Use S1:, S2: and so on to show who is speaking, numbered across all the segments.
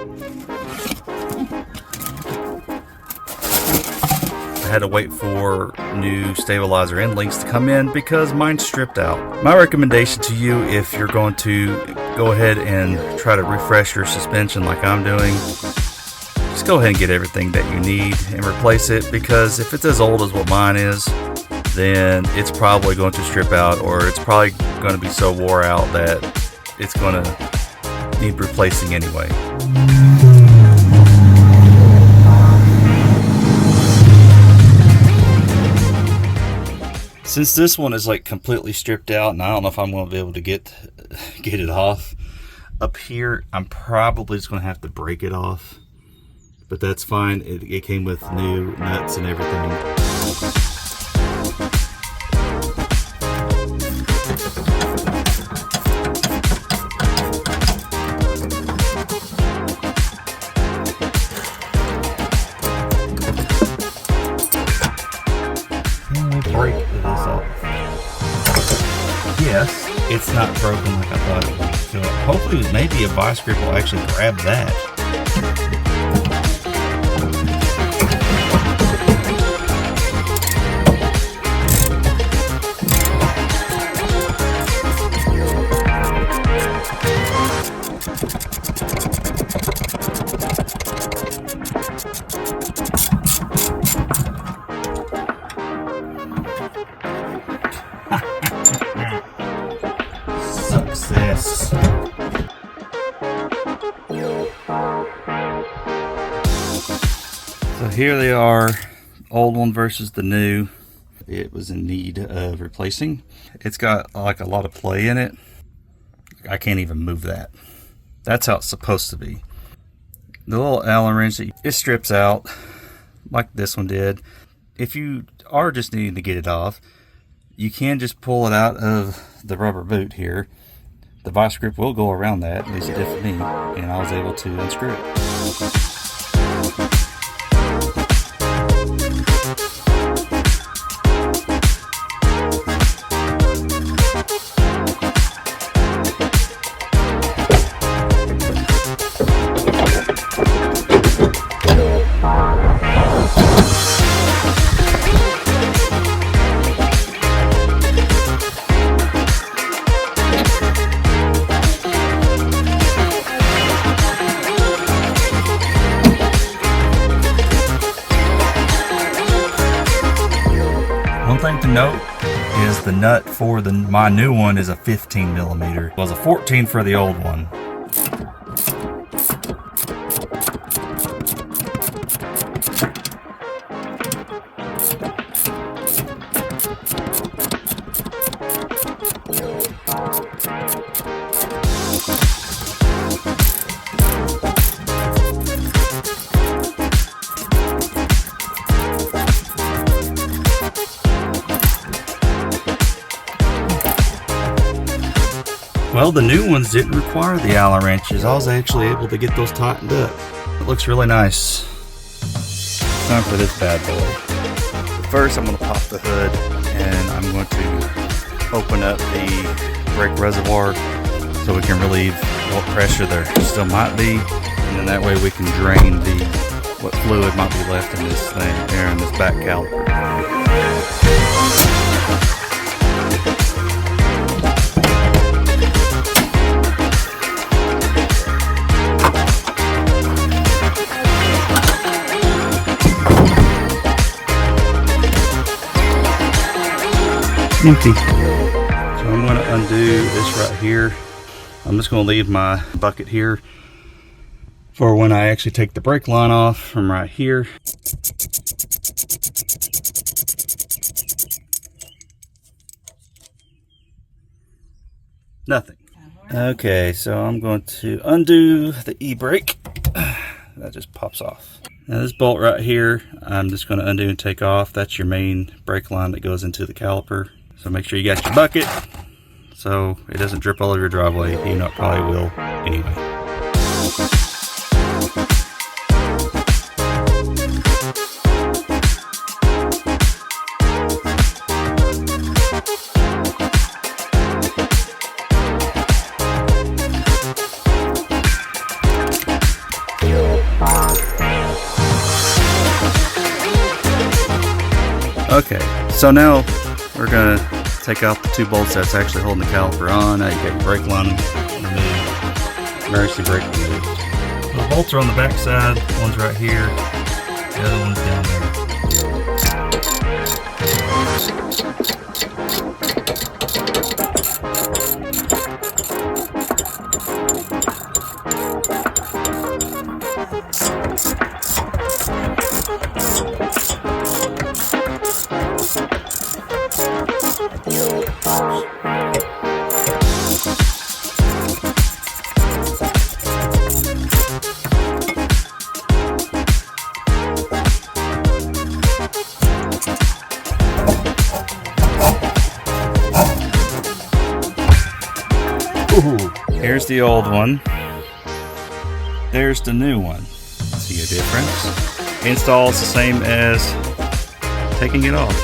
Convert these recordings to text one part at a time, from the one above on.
S1: I had to wait for new stabilizer end links to come in because mine's stripped out. My recommendation to you, if you're going to go ahead and try to refresh your suspension like I'm doing, just go ahead and get everything that you need and replace it, because if it's as old as what mine is, then it's probably going to strip out, or it's probably going to be so wore out that it's going to need replacing anyway. Since this one is like completely stripped out, and I don't know if I'm going to be able to get it off, up here I'm probably just going to have to break it off, but that's fine. It came with new nuts and everything. Break this off. Yes, it's not broken like I thought it was. So hopefully maybe a vice grip will actually grab that. Success. So here they are, old one versus the new. It was in need of replacing. It's got like a lot of play in it. I can't even move that. That's how it's supposed to be. The little Allen wrench, it strips out like this one did. If you are just needing to get it off, you can just pull it out of the rubber boot here. The vice grip will go around that, at least it did for me, and I was able to unscrew it. One thing to note is the nut for my new one is a 15 millimeter. It was a 14 for the old one. Well, the new ones didn't require the Allen wrenches. I was actually able to get those tightened up. It looks really nice. It's time for this bad boy. But first, I'm going to pop the hood, and I'm going to open up the brake reservoir so we can relieve what pressure there still might be, and then that way we can drain what fluid might be left in this thing here in this back caliper. Empty. So I'm going to undo this right here. I'm just going to leave my bucket here for when I actually take the brake line off from right here. Nothing. Okay, so I'm going to undo the e-brake. That just pops off. Now this bolt right here, I'm just going to undo and take off. That's your main brake line that goes into the caliper. So make sure you got your bucket so it doesn't drip all over your driveway. You know it probably will anyway. Okay, so now we're gonna take out the 2 bolts that's actually holding the caliper on. Now you got your brake line removed, emergency brake removed. The bolts are on the back side, one's right here, the other one's down there. Here's the old one. There's the new one. See a difference? Install is the same as taking it off.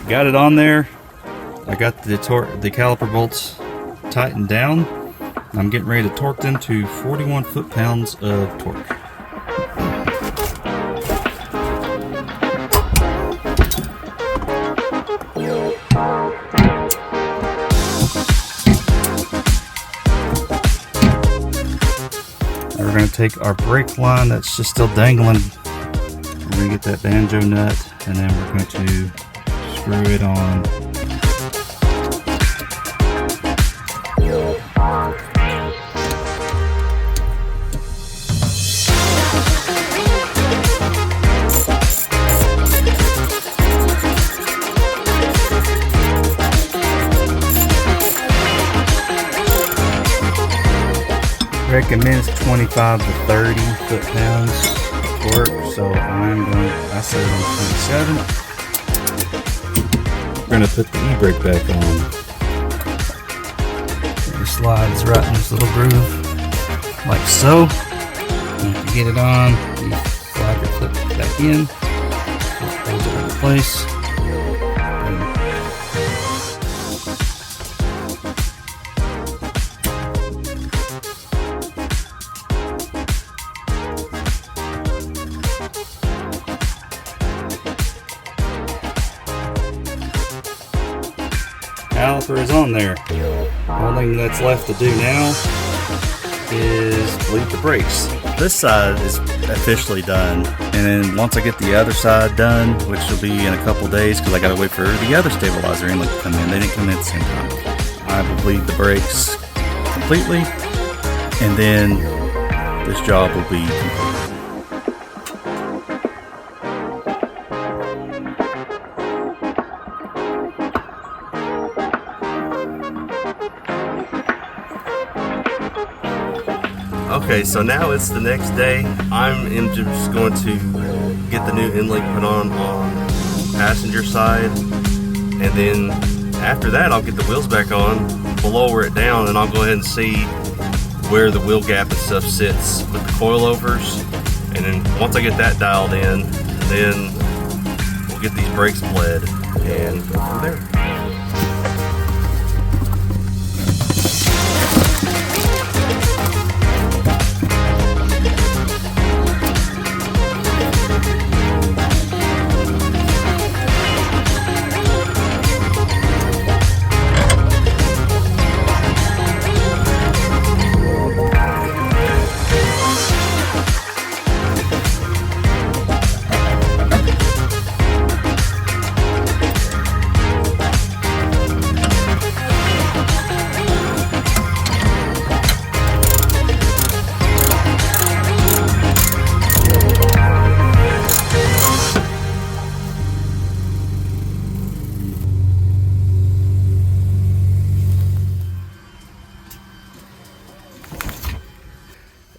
S1: Got it on there. I got the caliper bolts tightened down. I'm getting ready to torque them to 41 foot-pounds of torque. We're going to take our brake line that's just still dangling. We're going to get that banjo nut, and then we're going to screw it on. Recommends 25 to 30 foot-pounds torque, so I set it on 27. We're going to put the e-brake back on. It slides right in this little groove, like so. And if you get it on, you slide your clip back in, so it holds it in place. Caliper is on there. The only thing that's left to do now is bleed the brakes. This side is officially done, and then once I get the other side done, which will be in a couple days because I gotta wait for the other stabilizer inlet to come in. They didn't come in at the same time. I will bleed the brakes completely, and then this job will be complete. Okay, so now it's the next day. I'm just going to get the new inlink put on passenger side, and then after that I'll get the wheels back on, we'll lower it down, and I'll go ahead and see where the wheel gap and stuff sits with the coilovers. And then once I get that dialed in, then we'll get these brakes bled and go from there.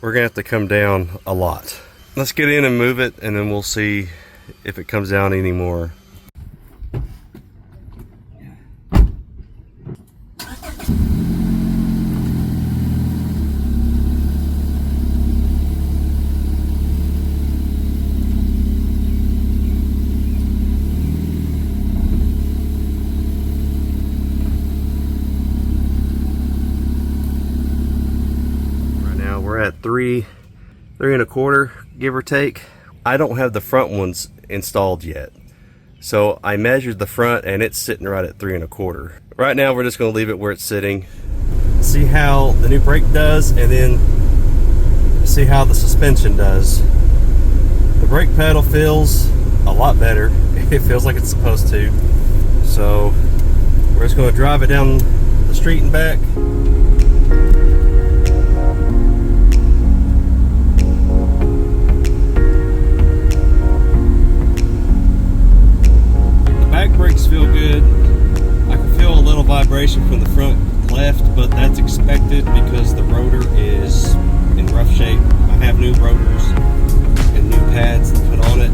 S2: we're gonna have to come down a lot. Let's get in and move it, and then we'll see if it comes down anymore. We're at 3.25, give or take. I don't have the front ones installed yet, so I measured the front and it's sitting right at 3.25. Right now we're just going to leave it where it's sitting, see how the new brake does, and then see how the suspension does. The brake pedal feels a lot better. It feels like it's supposed to. So we're just going to drive it down the street and back. Brakes feel good. I can feel a little vibration from the front left, but that's expected because the rotor is in rough shape. I have new rotors and new pads to put on it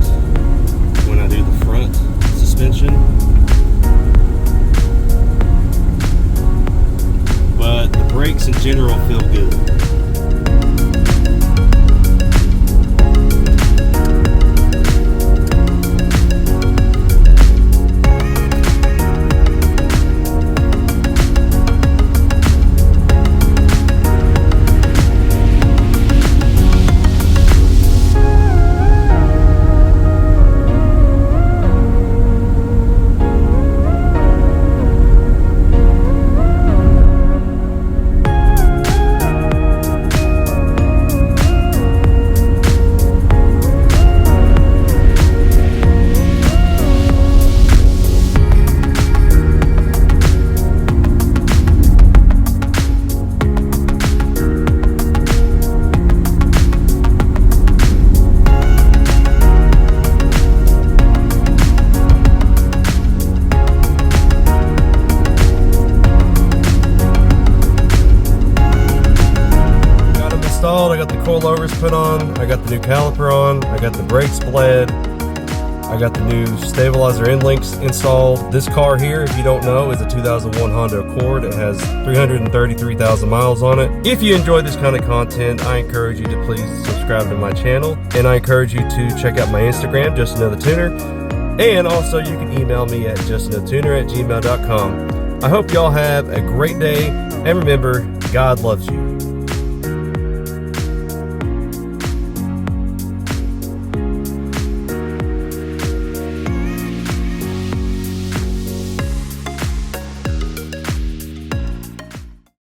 S2: when I do the front suspension. But the brakes in general feel good. I got the coilovers put on, I got the new caliper on, I got the brakes bled, I got the new stabilizer end links installed. This car here, if you don't know, is a 2001 Honda Accord. It has 333,000 miles on it. If you enjoy this kind of content, I encourage you to please subscribe to my channel, and I encourage you to check out my Instagram, Just Another Tuner, and also you can email me at justanothertuner@gmail.com. I hope y'all have a great day, and remember, God loves you.